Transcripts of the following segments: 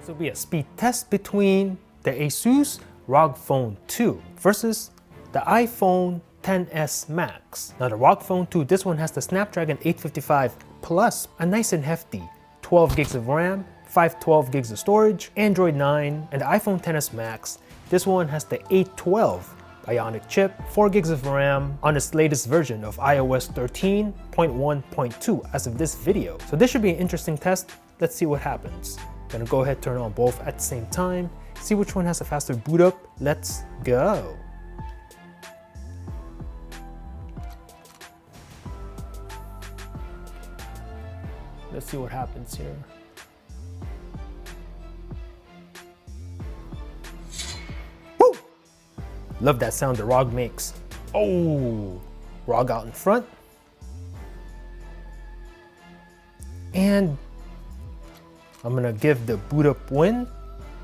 This will be a speed test between the ASUS ROG Phone 2 versus the iPhone XS Max. Now the ROG Phone 2, this one has the Snapdragon 855 plus a nice and hefty 12 gigs of RAM, 512 gigs of storage, Android 9, and the iPhone XS Max, this one has the 812 Bionic chip, 4 gigs of RAM on its latest version of iOS 13.1.2 as of this video. So this should be an interesting test. Let's see what happens. Gonna go ahead, turn on both at the same time, see which one has a faster boot up. Let's go. Let's see what happens here. Woo! Love that sound the ROG makes. Oh, ROG out in front. And I'm gonna give the boot up win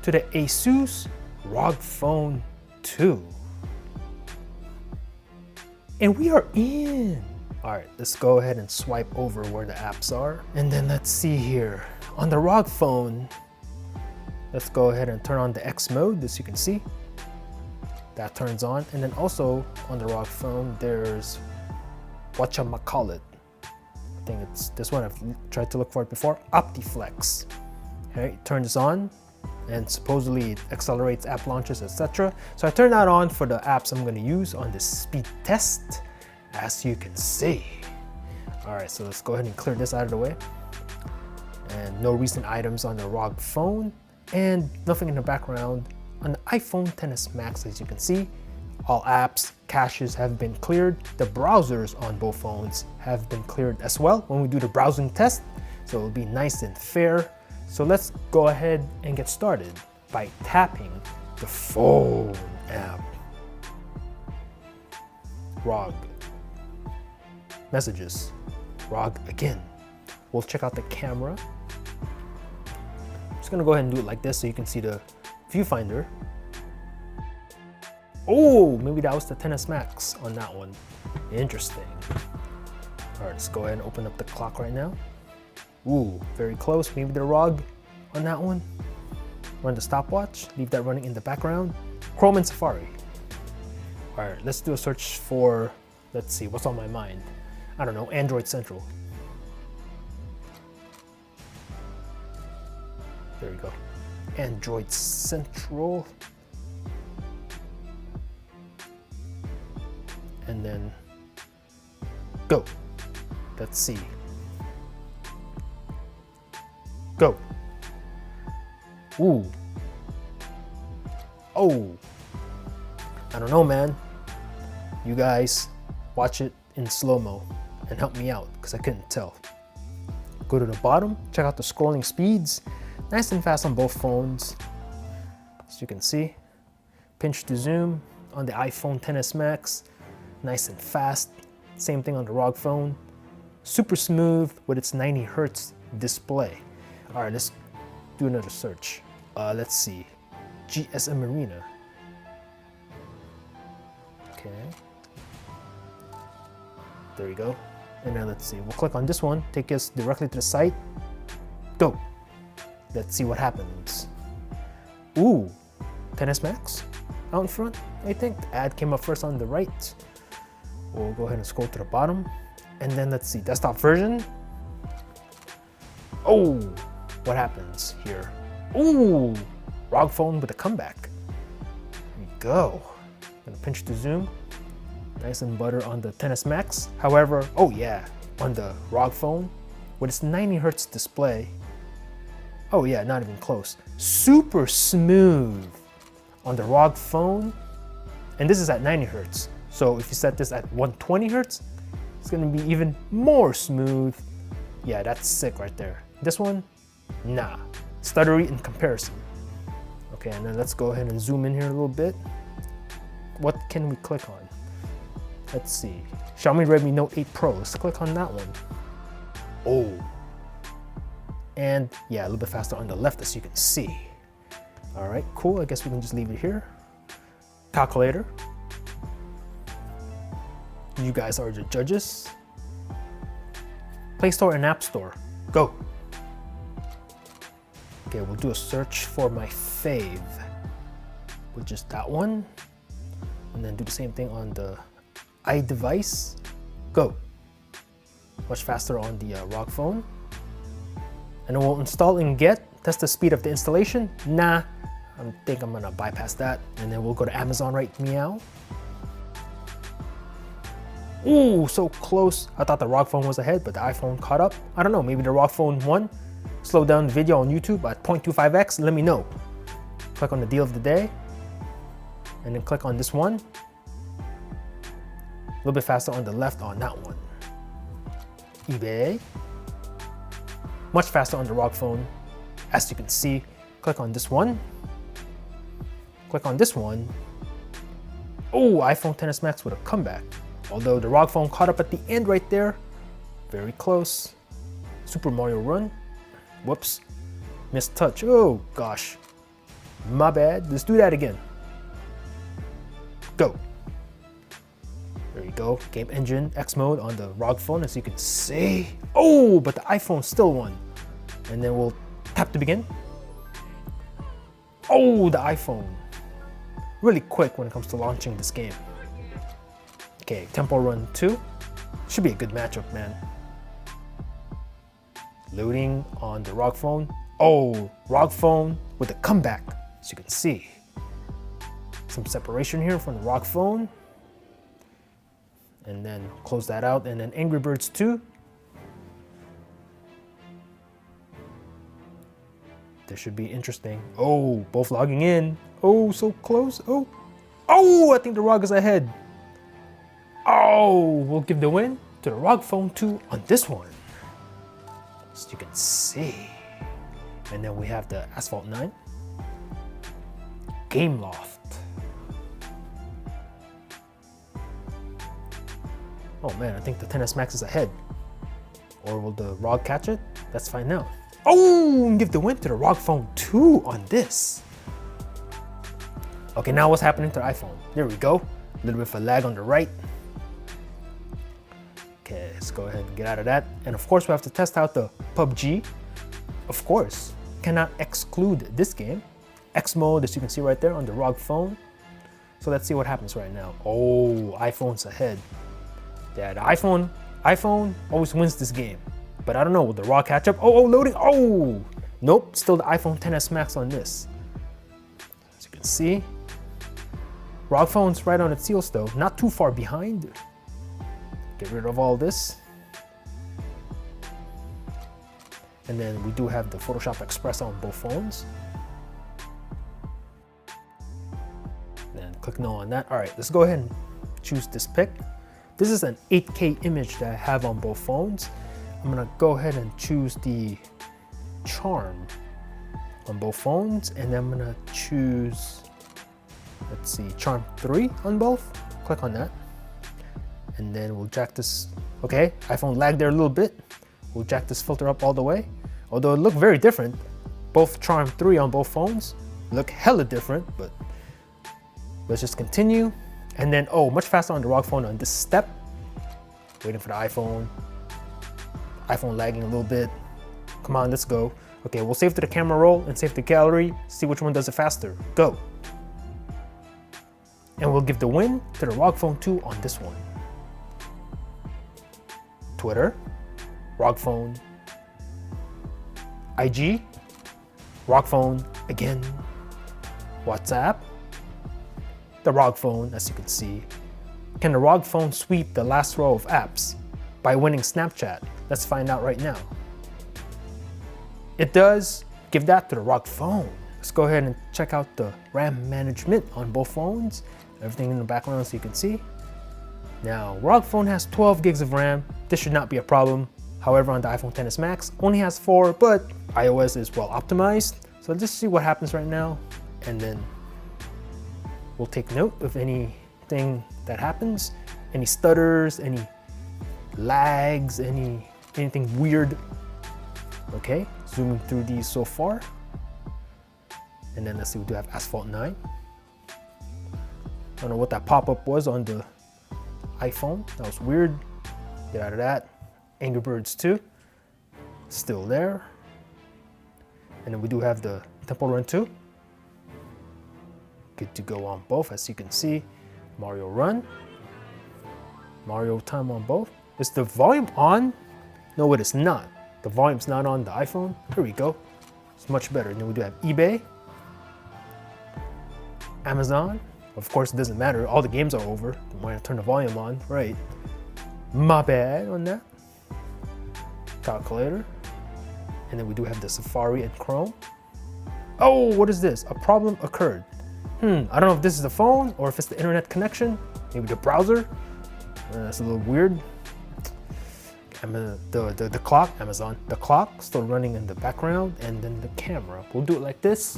to the ASUS ROG Phone 2. And we are in. All right, let's go ahead and swipe over where the apps are. And then let's see here. On the ROG Phone, let's go ahead and turn on the X mode, as you can see. That turns on. And then also on the ROG Phone, there's whatchamacallit. I think it's this one, I've tried to look for it before, OptiFlex. Okay, it turns on and supposedly it accelerates app launches, etc. So I turned that on for the apps I'm gonna use on this speed test, as you can see. All right, so let's go ahead and clear this out of the way. And no recent items on the ROG Phone and nothing in the background on the iPhone XS Max, as you can see. All apps, caches have been cleared. The browsers on both phones have been cleared as well when we do the browsing test. So it'll be nice and fair. So let's go ahead and get started by tapping the phone app. ROG. Messages. ROG again. We'll check out the camera. I'm just gonna go ahead and do it like this so you can see the viewfinder. Oh, maybe that was the XS Max on that one. Interesting. All right, let's go ahead and open up the clock right now. Ooh, very close. Maybe the ROG on that one. Run the stopwatch, leave that running in the background. Chrome and Safari. All right, let's do a search for, let's see, what's on my mind? I don't know, Android Central. There we go. Android Central. And then go. Let's see. Go. Ooh. Oh. I don't know, man. You guys watch it in slow-mo and help me out because I couldn't tell. Go to the bottom, check out the scrolling speeds. Nice and fast on both phones. As you can see, pinch to zoom on the iPhone XS Max. Nice and fast. Same thing on the ROG Phone. Super smooth with its 90 Hertz display. All right, let's do another search. Let's see, GSM Arena. Okay. There we go. And then let's see, we'll click on this one, take us directly to the site. Go. Let's see what happens. Ooh, XS Max out in front, I think. The ad came up first on the right. We'll go ahead and scroll to the bottom. And then let's see, desktop version. Oh, what happens here? Ooh, ROG Phone with a comeback. There we go. Gonna pinch to zoom. Nice and butter on the XS Max. However, oh yeah, on the ROG Phone with its 90 Hertz display. Oh yeah, not even close. Super smooth on the ROG Phone. And this is at 90 Hertz. So if you set this at 120 Hertz, it's gonna be even more smooth. Yeah, that's sick right there. This one, nah, stuttery in comparison. Okay, and then let's go ahead and zoom in here a little bit. What can we click on? Let's see, Xiaomi Redmi Note 8 Pro. Let's click on that one. Oh, and yeah, a little bit faster on the left, as you can see. All right, cool, I guess we can just leave it here. Calculator. You guys are the judges. Play Store and App Store, go. Okay, we'll do a search for my fave, which is that one. And then do the same thing on the iDevice. Go. Much faster on the ROG Phone. And then we'll install and test the speed of the installation. Nah, I think I'm gonna bypass that. And then we'll go to Amazon right meow. Ooh, so close. I thought the ROG Phone was ahead, but the iPhone caught up. I don't know, maybe the ROG Phone won. Slow down the video on YouTube at 0.25x, let me know. Click on the deal of the day, and then click on this one. A little bit faster on the left on that one. eBay. Much faster on the ROG Phone. As you can see, click on this one. Click on this one. Oh, iPhone XS Max with a comeback. Although the ROG Phone caught up at the end right there. Very close. Super Mario Run. Whoops. Missed touch. Oh gosh. My bad. Let's do that again. Go. There you go. Game Engine X mode on the ROG Phone, as you can see. Oh, but the iPhone still won. And then we'll tap to begin. Oh, the iPhone. Really quick when it comes to launching this game. Okay, Temple Run 2. Should be a good matchup, man. Loading on the ROG Phone. Oh, ROG Phone with a comeback, as you can see. Some separation here from the ROG Phone. And then close that out, and then Angry Birds 2. This should be interesting. Oh, both logging in. Oh, so close. Oh, I think the ROG is ahead. Oh, we'll give the win to the ROG Phone 2 on this one. As you can see. And then we have the Asphalt 9. Gameloft. Oh man, I think the XS Max is ahead. Or will the ROG catch it? Let's find out. Oh, and give the win to the ROG Phone 2 on this. Okay, now what's happening to the iPhone? There we go. A little bit of a lag on the right. Okay, let's go ahead and get out of that. And of course, we have to test out the PUBG. Of course, cannot exclude this game. X mode, as you can see right there on the ROG Phone. So let's see what happens right now. Oh, iPhone's ahead. Yeah, the iPhone always wins this game. But I don't know, will the ROG catch up? Oh, loading. Oh, nope, still the iPhone XS Max on this. As you can see, ROG Phone's right on its heels though, not too far behind. Get rid of all this. And then we do have the Photoshop Express on both phones. Then click no on that. All right, let's go ahead and choose this pic. This is an 8K image that I have on both phones. I'm gonna go ahead and choose the Charm on both phones, and then I'm gonna choose, let's see, Charm 3 on both. Click on that. And then we'll jack this, okay, iPhone lagged there a little bit. We'll jack this filter up all the way. Although it looked very different. Both Charm 3 on both phones look hella different, but let's just continue. And then, oh, much faster on the ROG Phone on this step. Waiting for the iPhone. iPhone lagging a little bit. Come on, let's go. Okay, we'll save to the camera roll and save the gallery. See which one does it faster. Go. And we'll give the win to the ROG Phone 2 on this one. Twitter, ROG Phone, IG, ROG Phone again, WhatsApp, the ROG Phone, as you can see. Can the ROG Phone sweep the last row of apps by winning Snapchat? Let's find out right now. It does. Give that to the ROG Phone. Let's go ahead and check out the RAM management on both phones. Everything in the background so you can see. Now, ROG Phone has 12 gigs of RAM. This should not be a problem. However, on the iPhone XS Max, only has 4, but iOS is well optimized. So let's just see what happens right now. And then we'll take note of anything that happens. Any stutters, any lags, anything weird. Okay, zooming through these so far. And then let's see, we do have Asphalt 9. I don't know what that pop-up was on the iPhone. That was weird. Get out of that. Angry Birds 2. Still there. And then we do have the Temple Run 2. Good to go on both, as you can see. Mario Run. Mario Time on both. Is the volume on? No, it is not. The volume's not on the iPhone. Here we go. It's much better. And then we do have eBay. Amazon. Of course, it doesn't matter. All the games are over. Why not turn the volume on? Right. My bad on that. Calculator. And then we do have the Safari and Chrome. Oh, what is this? A problem occurred. I don't know if this is the phone or if it's the internet connection. Maybe the browser. That's a little weird. The clock, Amazon. The clock still running in the background, and then the camera. We'll do it like this.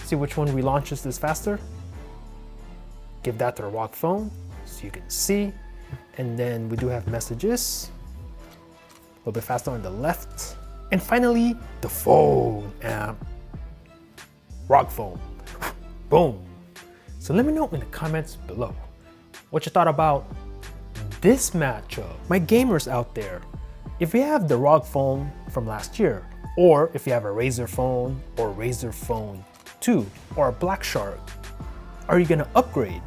See which one relaunches this faster. Give that to the ROG Phone so you can see. And then we do have messages. A little bit faster on the left. And finally, the phone app. ROG Phone. Boom. So let me know in the comments below what you thought about this matchup. My gamers out there, if you have the ROG Phone from last year, or if you have a Razer phone or Razer Phone 2 or a Black Shark, are you gonna upgrade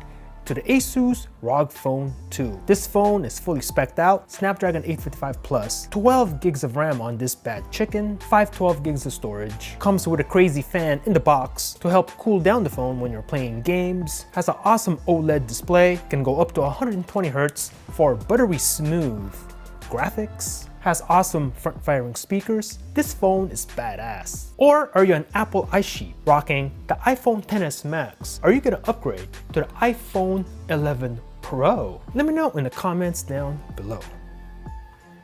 to the Asus ROG Phone 2? This phone is fully spec'd out, Snapdragon 855 Plus, 12 gigs of RAM on this bad chicken, 512 gigs of storage, comes with a crazy fan in the box to help cool down the phone when you're playing games, has an awesome OLED display, can go up to 120 Hz for buttery smooth graphics, has awesome front-firing speakers. This phone is badass. Or are you an Apple iSheep rocking the iPhone XS Max? Are you gonna upgrade to the iPhone 11 Pro? Let me know in the comments down below.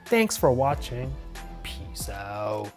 Thanks for watching. Peace out.